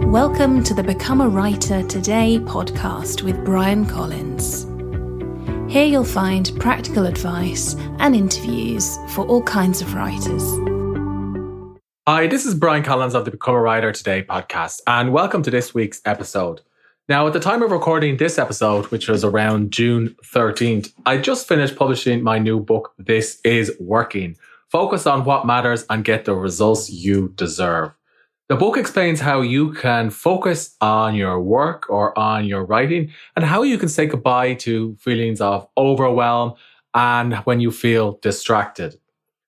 Welcome to the Become a Writer Today podcast with Brian Collins. Here you'll find practical advice and interviews for all kinds of writers. Hi, this is Brian Collins of the Become a Writer Today podcast, and welcome to this week's episode. Now, at the time of recording this episode, which was around June 13th, I just finished publishing my new book, This Is Working. Focus on what matters and get the results you deserve. The book explains how you can focus on your work or on your writing and how you can say goodbye to feelings of overwhelm and when you feel distracted.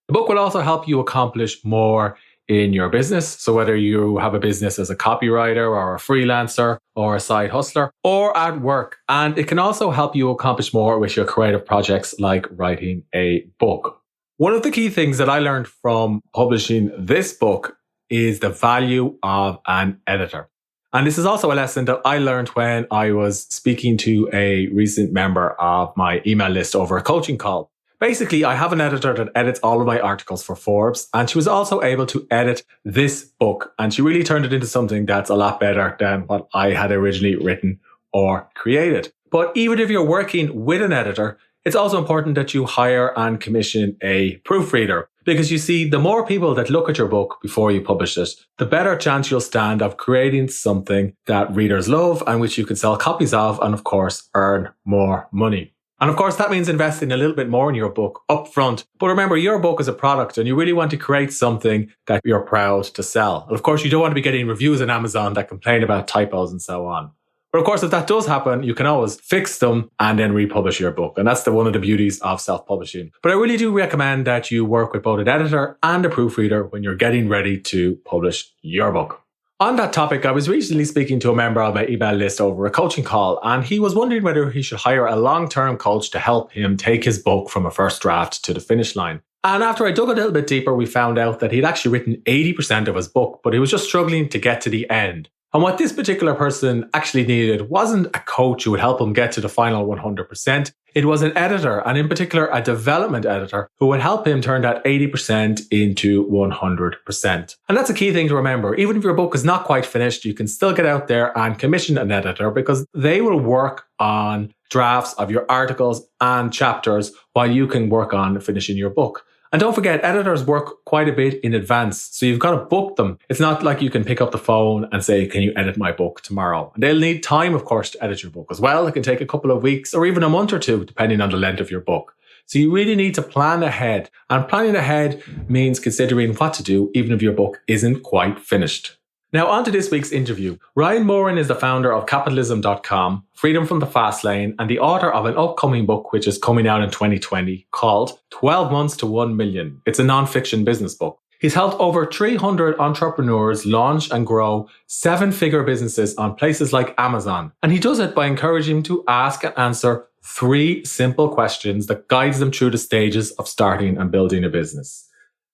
The book will also help you accomplish more in your business. So whether you have a business as a copywriter or a freelancer or a side hustler or at work, and it can also help you accomplish more with your creative projects like writing a book. One of the key things that I learned from publishing this book is the value of an editor. And this is also a lesson that I learned when I was speaking to a recent member of my email list over a coaching call. Basically, I have an editor that edits all of my articles for Forbes, and she was also able to edit this book. And she really turned it into something that's a lot better than what I had originally written or created. But even if you're working with an editor, it's also important that you hire and commission a proofreader. Because you see, the more people that look at your book before you publish it, the better chance you'll stand of creating something that readers love and which you can sell copies of and, of course, earn more money. And of course, that means investing a little bit more in your book up front. But remember, your book is a product and you really want to create something that you're proud to sell. And of course, you don't want to be getting reviews on Amazon that complain about typos and so on. But of course, if that does happen, you can always fix them and then republish your book. And that's one of the beauties of self-publishing. But I really do recommend that you work with both an editor and a proofreader when you're getting ready to publish your book. On that topic, I was recently speaking to a member of my email list over a coaching call, and he was wondering whether he should hire a long-term coach to help him take his book from a first draft to the finish line. And after I dug a little bit deeper, we found out that he'd actually written 80% of his book, but he was just struggling to get to the end. And what this particular person actually needed wasn't a coach who would help him get to the final 100%. It was an editor, and in particular, a development editor who would help him turn that 80% into 100%. And that's a key thing to remember. Even if your book is not quite finished, you can still get out there and commission an editor because they will work on drafts of your articles and chapters while you can work on finishing your book. And don't forget, editors work quite a bit in advance, so you've got to book them. It's not like you can pick up the phone and say, can you edit my book tomorrow? And they'll need time, of course, to edit your book as well. It can take a couple of weeks or even a month or two, depending on the length of your book. So you really need to plan ahead. And planning ahead means considering what to do, even if your book isn't quite finished. Now, on to this week's interview. Moran is the founder of Capitalism.com, Freedom from the Fast Lane, and the author of an upcoming book which is coming out in 2020 called 12 Months to 1 Million. It's a non-fiction business book. He's helped over 300 entrepreneurs launch and grow 7-figure businesses on places like Amazon. And he does it by encouraging them to ask and answer 3 simple questions that guides them through the stages of starting and building a business.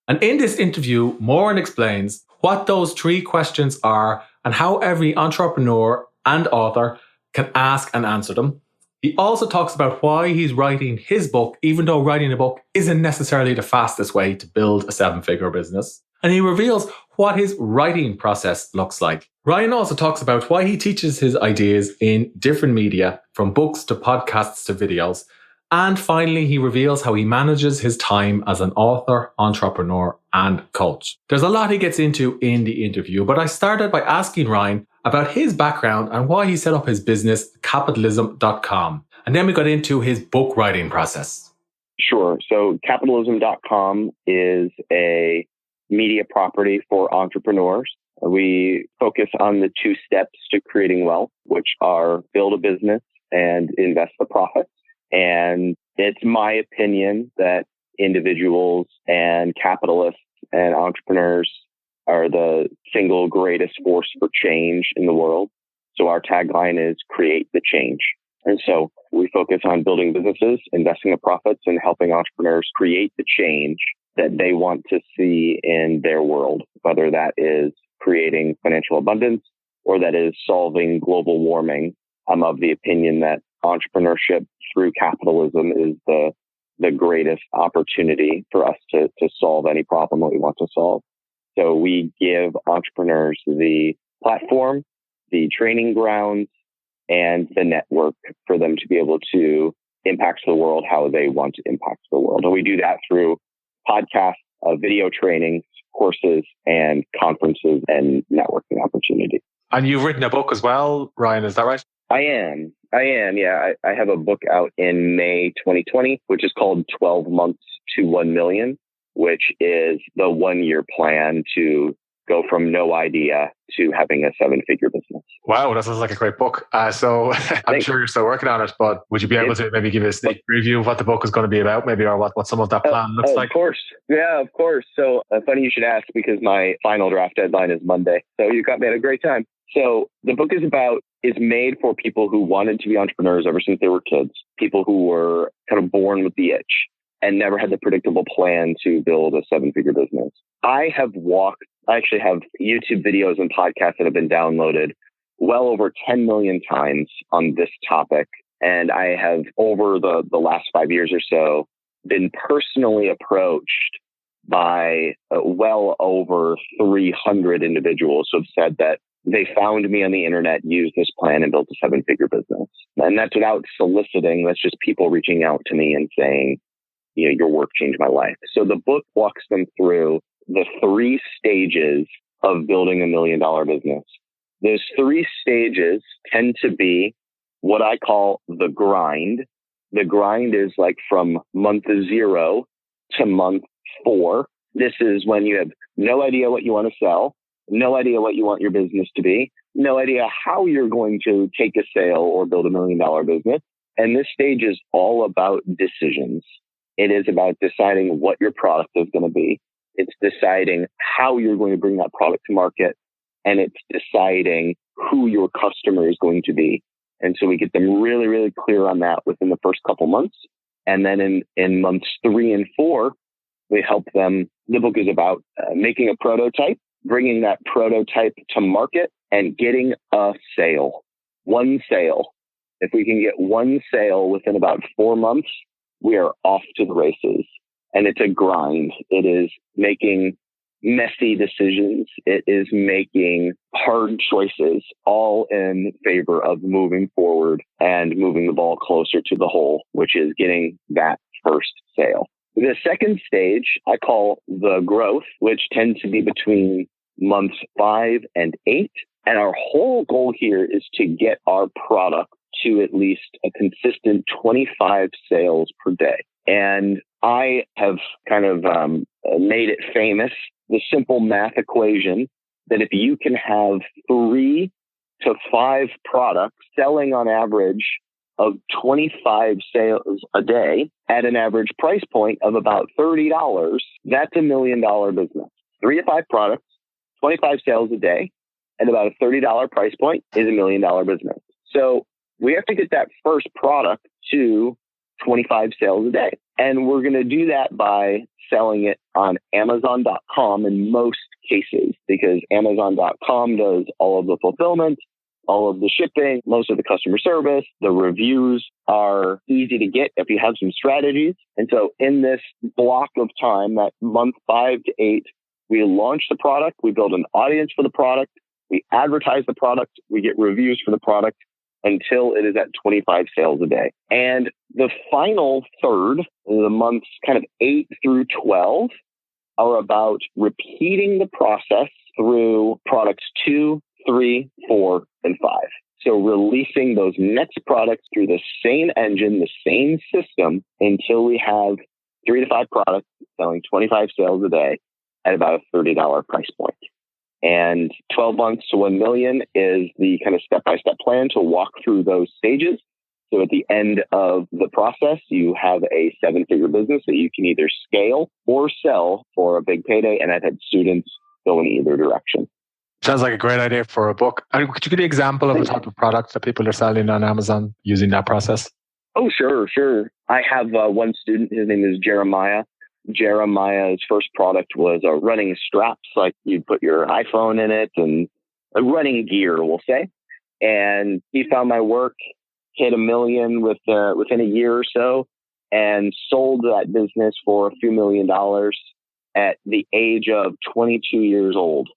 And in this interview, Moran explains what those 3 questions are and how every entrepreneur and author can ask and answer them. He also talks about why he's writing his book, even though writing a book isn't necessarily the fastest way to build a 7-figure business. And he reveals what his writing process looks like. Ryan also talks about why he teaches his ideas in different media, from books to podcasts to videos. And finally, he reveals how he manages his time as an author, entrepreneur, and coach. There's a lot he gets into in the interview, but I started by asking Ryan about his background and why he set up his business, Capitalism.com. And then we got into his book writing process. Sure. So Capitalism.com is a media property for entrepreneurs. We focus on the 2 steps to creating wealth, which are build a business and invest the profits. And it's my opinion that individuals and capitalists and entrepreneurs are the single greatest force for change in the world. So our tagline is create the change. And so we focus on building businesses, investing the profits, and helping entrepreneurs create the change that they want to see in their world, whether that is creating financial abundance or that is solving global warming. I'm of the opinion that entrepreneurship through capitalism is the greatest opportunity for us to solve any problem that we want to solve. So we give entrepreneurs the platform the training grounds, and the network for them to be able to impact the world how they want to impact the world. And we do that through podcasts, video trainings, courses, and conferences and networking opportunities. And you've written a book as well, Ryan, is that right? I am. Yeah. I have a book out in May 2020, which is called 12 Months to 1 Million, which is the 1-year plan to go from no idea to having a 7-figure business. Wow, that sounds like a great book. So I'm sure you're still working on it, but would you be able to maybe give a sneak preview of what the book is going to be about, maybe, or what some of that plan looks like? Of course. Yeah, of course. So funny you should ask, because my final draft deadline is Monday. So you got me at a great time. So the book is made for people who wanted to be entrepreneurs ever since they were kids, people who were kind of born with the itch and never had the predictable plan to build a 7-figure business. I actually have YouTube videos and podcasts that have been downloaded well over 10 million times on this topic. And I have, over the last 5 years or so, been personally approached by well over 300 individuals who have said that they found me on the internet, used this plan, and built a 7-figure business. And that's without soliciting. That's just people reaching out to me and saying, your work changed my life. So the book walks them through the 3 stages of building $1 million business. Those 3 stages tend to be what I call the grind. The grind is like from month 0 to month 4. This is when you have no idea what you want to sell, no idea what you want your business to be, no idea how you're going to take a sale or build $1 million business. And this stage is all about decisions. It is about deciding what your product is going to be. It's deciding how you're going to bring that product to market. And it's deciding who your customer is going to be. And so we get them really, really clear on that within the first couple months. And then in months 3 and 4, we help them. The book is about making a prototype, bringing that prototype to market, and getting a sale. One sale. If we can get one sale within about 4 months, we are off to the races. And it's a grind. It is making messy decisions. It is making hard choices, all in favor of moving forward and moving the ball closer to the hole, which is getting that first sale. The second stage I call the growth, which tends to be between months 5 and 8. And our whole goal here is to get our product to at least a consistent 25 sales per day. And I have kind of made it famous, the simple math equation that if you can have 3 to 5 products selling on average of 25 sales a day at an average price point of about $30, that's $1 million business. 3 to 5 products, 25 sales a day, and about a $30 price point is $1 million business. So we have to get that first product to 25 sales a day. And we're going to do that by selling it on Amazon.com in most cases, because Amazon.com does all of the fulfillment, all of the shipping, most of the customer service. The reviews are easy to get if you have some strategies. And so in this block of time, that month 5 to 8, we launch the product, we build an audience for the product, we advertise the product, we get reviews for the product until it is at 25 sales a day. And the final third, the months kind of 8 through 12, are about repeating the process through products 2, 3, 4, and 5. So releasing those next products through the same engine, the same system, until we have 3 to 5 products selling 25 sales a day at about a $30 price point. And 12 months to 1 million is the kind of step-by-step plan to walk through those stages. So at the end of the process, you have a 7-figure business that you can either scale or sell for a big payday. And I've had students go in either direction. Sounds like a great idea for a book. And could you give me an example of the type of product that people are selling on Amazon using that process? Oh, sure. I have one student, his name is Jeremiah. Jeremiah's first product was running straps, like you'd put your iPhone in it, and running gear, we'll say. And he found my work, hit $1 million within a year or so, and sold that business for a few $1 million at the age of 22 years old.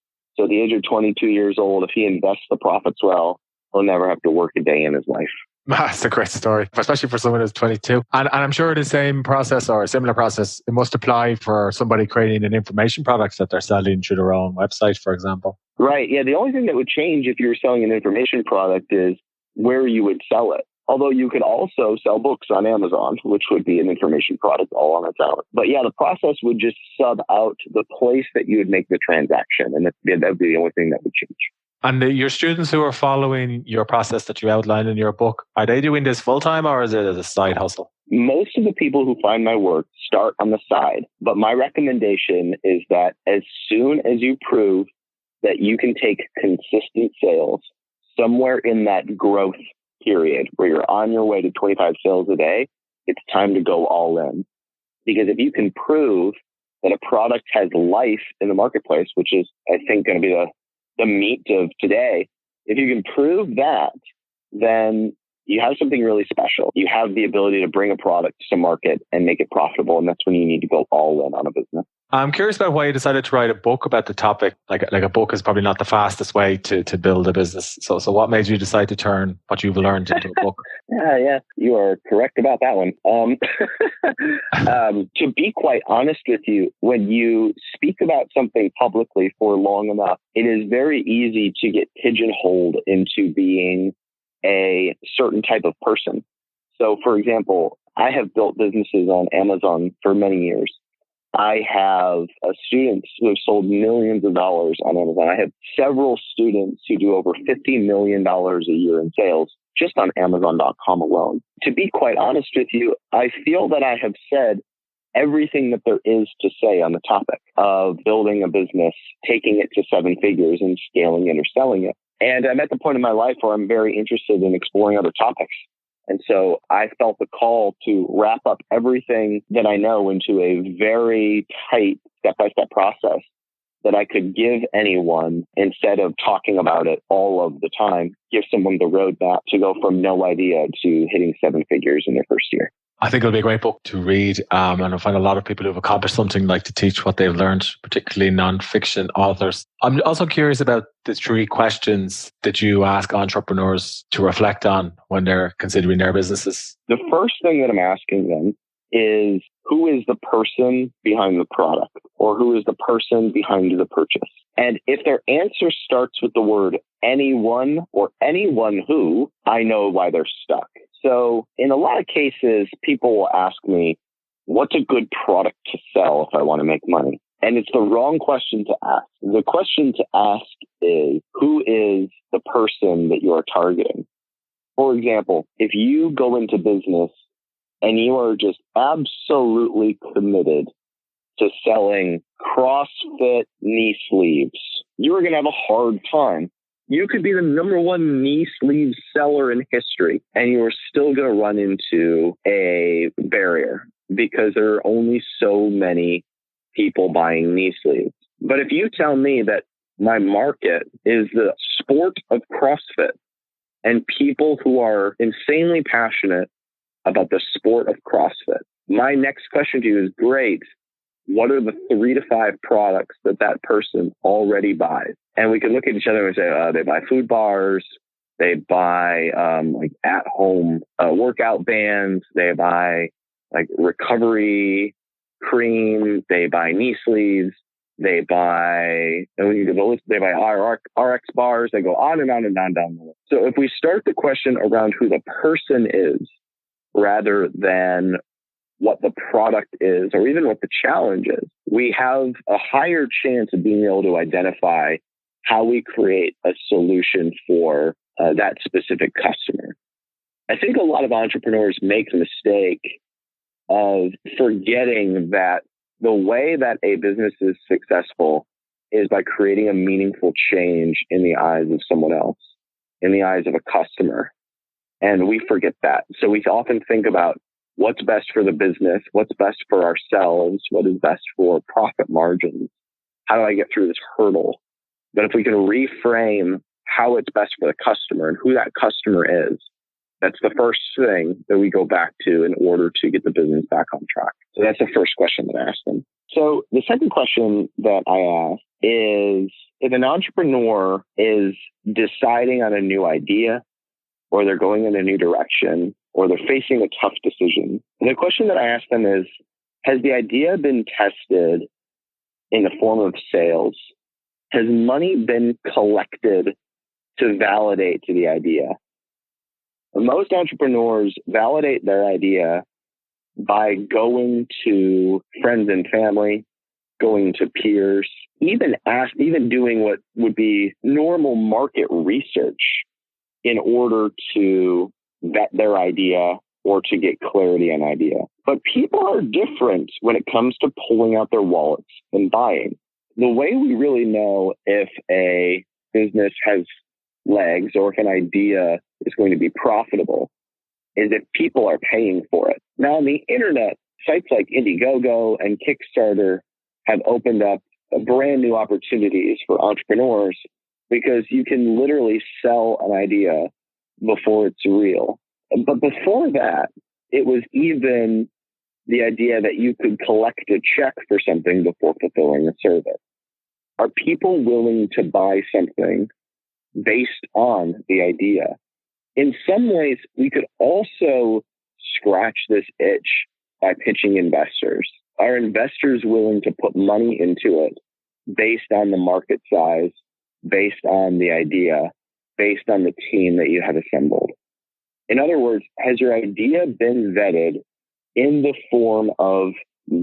So at the age of 22 years old, if he invests the profits well, he'll never have to work a day in his life. That's a great story, especially for someone who's 22. And I'm sure the same process or a similar process, it must apply for somebody creating an information product that they're selling through their own website, for example. Right. Yeah. The only thing that would change if you're selling an information product is where you would sell it. Although you could also sell books on Amazon, which would be an information product all on its own. But yeah, the process would just sub out the place that you would make the transaction. And that would be the only thing that would change. And your students who are following your process that you outlined in your book, are they doing this full time or is it as a side hustle? Most of the people who find my work start on the side. But my recommendation is that as soon as you prove that you can take consistent sales somewhere in that growth period where you're on your way to 25 sales a day, it's time to go all in. Because if you can prove that a product has life in the marketplace, which is, I think, going to be the meat of today, if you can prove that, then you have something really special. You have the ability to bring a product to market and make it profitable. And that's when you need to go all in on a business. I'm curious about why you decided to write a book about the topic. Like a book is probably not the fastest way to build a business. So what made you decide to turn what you've learned into a book? Yeah, you are correct about that one. To be quite honest with you, when you speak about something publicly for long enough, it is very easy to get pigeonholed into being a certain type of person. So, for example, I have built businesses on Amazon for many years. I have students who have sold millions of dollars on Amazon. I have several students who do over $50 million a year in sales just on Amazon.com alone. To be quite honest with you, I feel that I have said everything that there is to say on the topic of building a business, taking it to seven figures and scaling it or selling it. And I'm at the point in my life where I'm very interested in exploring other topics. And so I felt the call to wrap up everything that I know into a very tight step-by-step process that I could give anyone instead of talking about it all of the time, give someone the roadmap to go from no idea to hitting seven figures in their first year. I think it'll be a great book to read. And I find a lot of people who've accomplished something like to teach what they've learned, particularly non-fiction authors. I'm also curious about the three questions that you ask entrepreneurs to reflect on when they're considering their businesses. The first thing that I'm asking them is, who is the person behind the product, or who is the person behind the purchase? And if their answer starts with the word anyone or anyone who, I know why they're stuck. So in a lot of cases, people will ask me, what's a good product to sell if I want to make money? And it's the wrong question to ask. The question to ask is, who is the person that you are targeting? For example, if you go into business and you are just absolutely committed to selling CrossFit knee sleeves, you are going to have a hard time. You could be the number one knee sleeve seller in history, and you are still going to run into a barrier because there are only so many people buying knee sleeves. But if you tell me that my market is the sport of CrossFit and people who are insanely passionate about the sport of CrossFit, my next question to you is, great, what are the 3 to 5 products that person already buys? And we can look at each other and say, they buy food bars, they buy like at-home workout bands, they buy like recovery cream, they buy knee sleeves, they buy RX bars, they go on and on and on down the list. So if we start the question around who the person is, rather than what the product is, or even what the challenge is, we have a higher chance of being able to identify how we create a solution for that specific customer. I think a lot of entrepreneurs make the mistake of forgetting that the way that a business is successful is by creating a meaningful change in the eyes of someone else, in the eyes of a customer. And we forget that. So we often think about what's best for the business, what's best for ourselves, what is best for profit margins. How do I get through this hurdle? But if we can reframe how it's best for the customer and who that customer is, that's the first thing that we go back to in order to get the business back on track. So that's the first question that I ask them. So the second question that I ask is, if an entrepreneur is deciding on a new idea, or they're going in a new direction, or they're facing a tough decision, the question that I ask them is, has the idea been tested in the form of sales? Has money been collected to validate to the idea? Most entrepreneurs validate their idea by going to friends and family, going to peers, even doing what would be normal market research in order to vet their idea or to get clarity on idea. But people are different when it comes to pulling out their wallets and buying. The way we really know if a business has legs or if an idea is going to be profitable is if people are paying for it. Now, on the internet, sites like Indiegogo and Kickstarter have opened up brand new opportunities for entrepreneurs because you can literally sell an idea before it's real. But before that, it was even the idea that you could collect a check for something before fulfilling a service. Are people willing to buy something based on the idea? In some ways, we could also scratch this itch by pitching investors. Are investors willing to put money into it based on the market size, based on the idea, based on the team that you have assembled? In other words, has your idea been vetted in the form of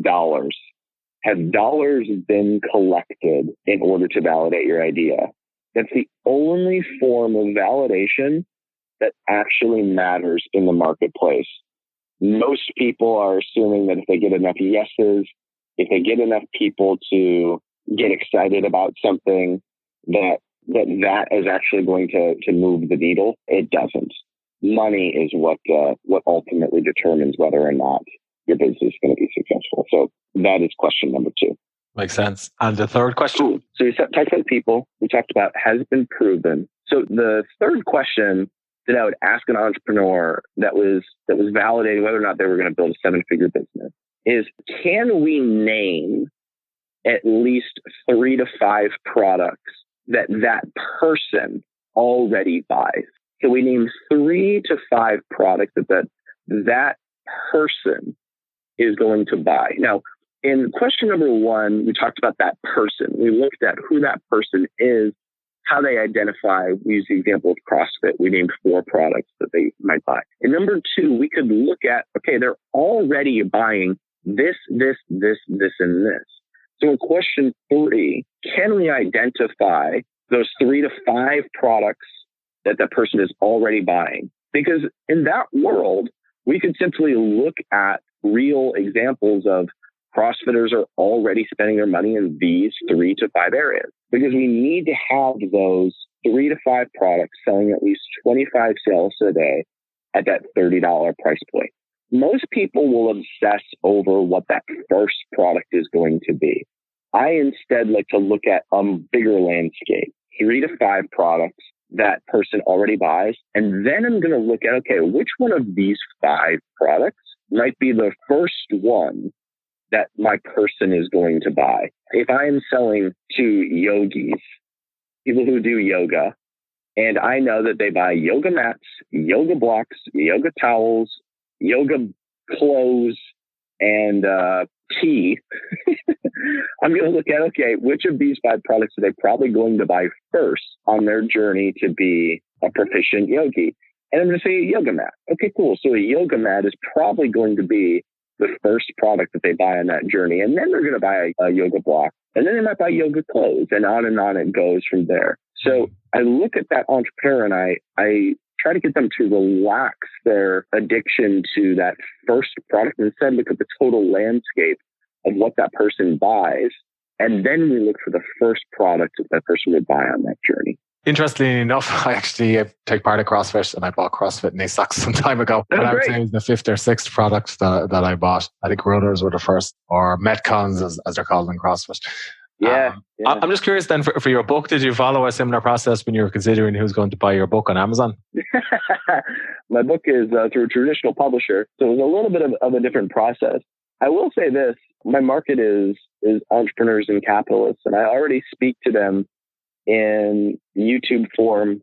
dollars? Have dollars been collected in order to validate your idea? That's the only form of validation that actually matters in the marketplace. Most people are assuming that if they get enough yeses, if they get enough people to get excited about something, that is actually going to move the needle. It doesn't. Money is what ultimately determines whether or not your business is going to be successful. So that is question number 2. Makes sense. And the third question? So we talked about people. We talked about has it been proven. So the third question that I would ask an entrepreneur that was validating whether or not they were going to build a 7-figure business is, can we name at least 3 to 5 products that person already buys? So we name 3 to 5 products that person is going to buy. Now, in question number 1, we talked about that person. We looked at who that person is, how they identify. We use the example of CrossFit. We named 4 products that they might buy. And number 2, we could look at, okay, they're already buying this, and this. So in question 3, can we identify those 3 to 5 products that person is already buying? Because in that world, we could simply look at real examples of CrossFitters are already spending their money in these 3 to 5 areas, because we need to have those 3 to 5 products selling at least 25 sales a day at that $30 price point. Most people will obsess over what that first product is going to be. I instead like to look at a bigger landscape, 3 to 5 products that person already buys. And then I'm going to look at, okay, which one of these 5 products might be the first one that my person is going to buy? If I am selling to yogis, people who do yoga, and I know that they buy yoga mats, yoga blocks, yoga towels, yoga clothes, and tea, I'm going to look at, okay, which of these 5 products are they probably going to buy first on their journey to be a proficient yogi? And I'm going to say a yoga mat. Okay, cool. So a yoga mat is probably going to be the first product that they buy on that journey. And then they're going to buy a yoga block. And then they might buy yoga clothes, and on it goes from there. So I look at that entrepreneur and I try to get them to relax their addiction to that first product and instead look at the total landscape of what that person buys. And then we look for the first product that person would buy on that journey. Interestingly enough, I actually take part in CrossFit, and I bought CrossFit knee socks some time ago. Oh, and I would say it was the 5th or 6th product that I bought. I think Runners were the first, or Metcons as they're called in CrossFit. Yeah. I'm just curious then, for your book, did you follow a similar process when you were considering who's going to buy your book on Amazon? My book is through a traditional publisher, so it was a little bit of a different process. I will say this, my market is entrepreneurs and capitalists, and I already speak to them in YouTube form,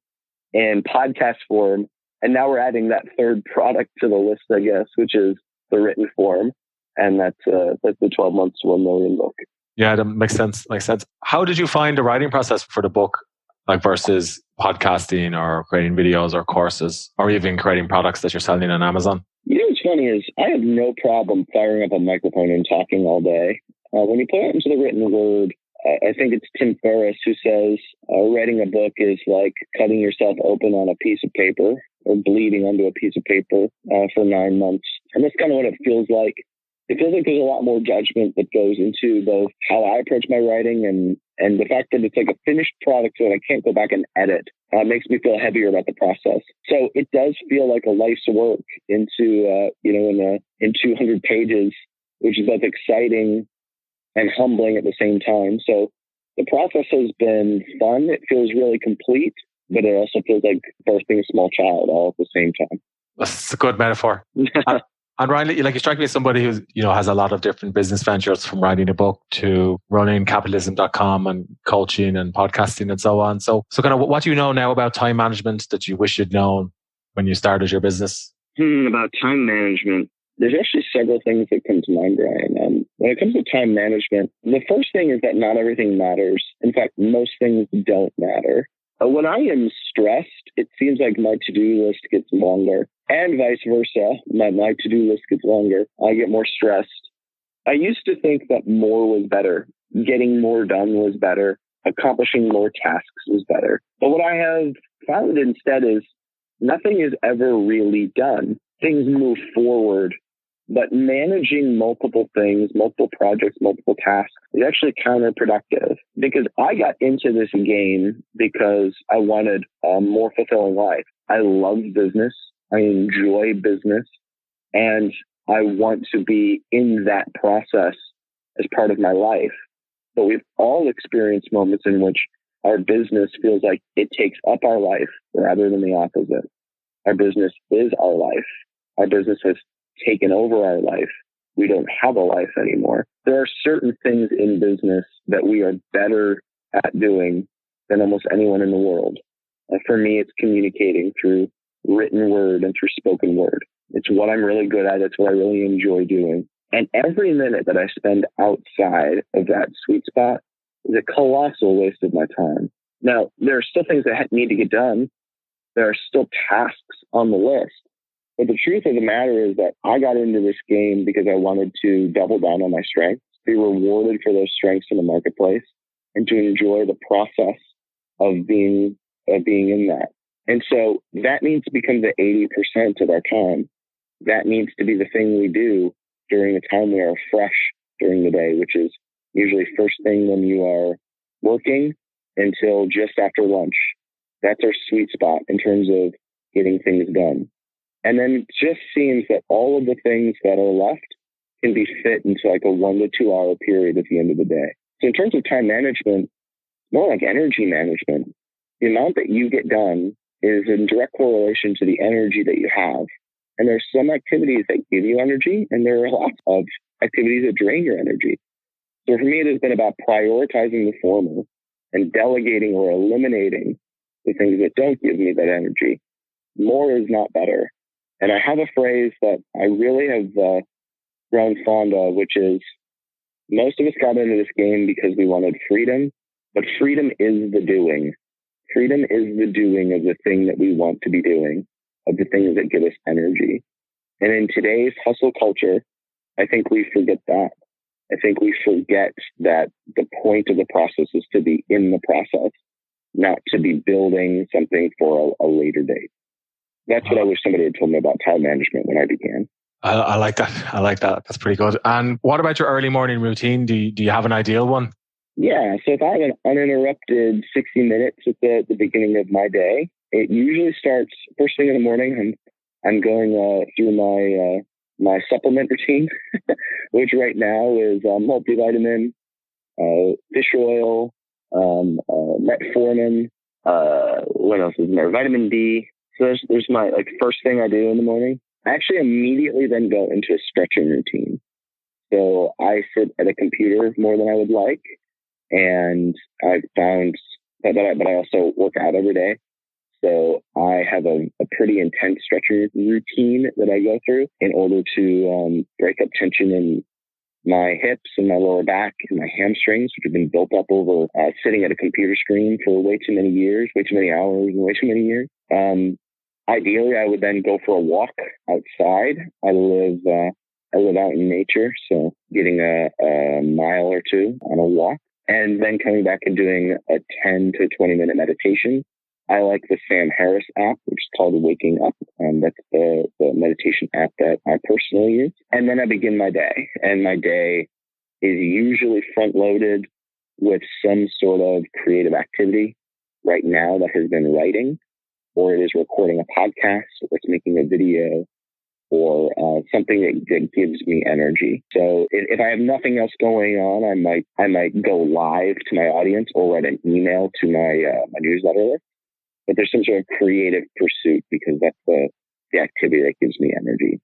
in podcast form. And now we're adding that third product to the list, I guess, which is the written form. And that's the 12 months to 1 million book. Yeah, that makes sense. How did you find the writing process for the book, like versus podcasting or creating videos or courses or even creating products that you're selling on Amazon? You know what's funny is I have no problem firing up a microphone and talking all day. When you put it into the written word, I think it's Tim Ferriss who says writing a book is like cutting yourself open on a piece of paper or bleeding onto a piece of paper for 9 months. And that's kind of what it feels like. It feels like there's a lot more judgment that goes into both how I approach my writing and the fact that it's like a finished product that I can't go back and edit. Makes me feel heavier about the process. So it does feel like a life's work into, in 200 pages, which is both exciting and humbling at the same time. So the process has been fun. It feels really complete, but it also feels like birthing a small child all at the same time. That's a good metaphor. And Ryan, you strike me as somebody who's, has a lot of different business ventures, from writing a book to running Capitalism.com and coaching and podcasting and so on. So kind of what do you know now about time management that you wish you'd known when you started your business? About time management, there's actually several things that come to mind, Brian. When it comes to time management, the first thing is that not everything matters. In fact, most things don't matter. When I am stressed, it seems like my to-do list gets longer, and vice versa. My to-do list gets longer. I get more stressed. I used to think that more was better. Getting more done was better. Accomplishing more tasks was better. But what I have found instead is nothing is ever really done. Things move forward, but managing multiple things, multiple projects, multiple tasks is actually counterproductive, because I got into this game because I wanted a more fulfilling life. I love business. I enjoy business, and I want to be in that process as part of my life. But we've all experienced moments in which our business feels like it takes up our life rather than the opposite. Our business is our life. Our business has taken over our life. We don't have a life anymore. There are certain things in business that we are better at doing than almost anyone in the world. For me, it's communicating through written word and through spoken word. It's what I'm really good at. It's what I really enjoy doing. And every minute that I spend outside of that sweet spot is a colossal waste of my time. Now, there are still things that need to get done. There are still tasks on the list. But the truth of the matter is that I got into this game because I wanted to double down on my strengths, be rewarded for those strengths in the marketplace, and to enjoy the process of being in that. And so that needs to become the 80% of our time. That needs to be the thing we do during the time we are fresh during the day, which is usually first thing when you are working until just after lunch. That's our sweet spot in terms of getting things done. And then it just seems that all of the things that are left can be fit into like a 1 to 2 hour period at the end of the day. So in terms of time management, more like energy management, the amount that you get done is in direct correlation to the energy that you have. And there's some activities that give you energy, and there are lots of activities that drain your energy. So for me, it has been about prioritizing the former and delegating or eliminating the things that don't give me that energy. More is not better. And I have a phrase that I really have grown fond of, which is most of us got into this game because we wanted freedom, but freedom is the doing. Freedom is the doing of the thing that we want to be doing, of the things that give us energy. And in today's hustle culture, I think we forget that. I think we forget that the point of the process is to be in the process, not to be building something for a later date. That's what I wish somebody had told me about time management when I began. I like that. I like that. That's pretty good. And what about your early morning routine? Do you have an ideal one? Yeah. So if I have an uninterrupted 60 minutes at the beginning of my day, it usually starts first thing in the morning. I'm going through my supplement routine, which right now is multivitamin, fish oil, metformin. What else is there? Vitamin D. So there's my first thing I do in the morning. I actually immediately then go into a stretching routine. So I sit at a computer more than I would like, and I've found but I also work out every day. So I have a pretty intense stretching routine that I go through in order to break up tension in my hips and my lower back and my hamstrings, which have been built up over sitting at a computer screen for way too many years, way too many hours, and way too many years. Ideally, I would then go for a walk outside. I live out in nature, so getting a mile or two on a walk, and then coming back and doing a 10 to 20 minute meditation. I like the Sam Harris app, which is called Waking Up. That's the meditation app that I personally use. And then I begin my day. And my day is usually front-loaded with some sort of creative activity. Right now, that has been writing, or it is recording a podcast, or it's making a video, or something that gives me energy. So if I have nothing else going on, I might go live to my audience or write an email to my newsletter list. But there's some sort of creative pursuit because that's the activity that gives me energy.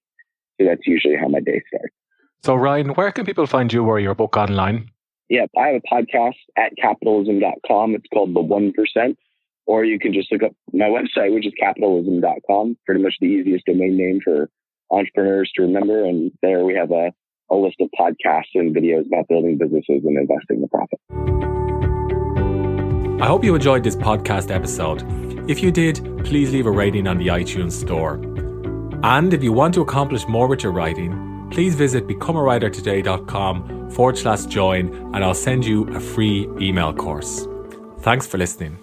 So that's usually how my day starts. So Ryan, where can people find you or your book online? Yeah, I have a podcast at capitalism.com. It's called The 1%. Or you can just look up my website, which is capitalism.com. Pretty much the easiest domain name for entrepreneurs to remember. And there we have a list of podcasts and videos about building businesses and investing the profit. I hope you enjoyed this podcast episode. If you did, please leave a rating on the iTunes store. And if you want to accomplish more with your writing, please visit becomeawritertoday.com/join and I'll send you a free email course. Thanks for listening.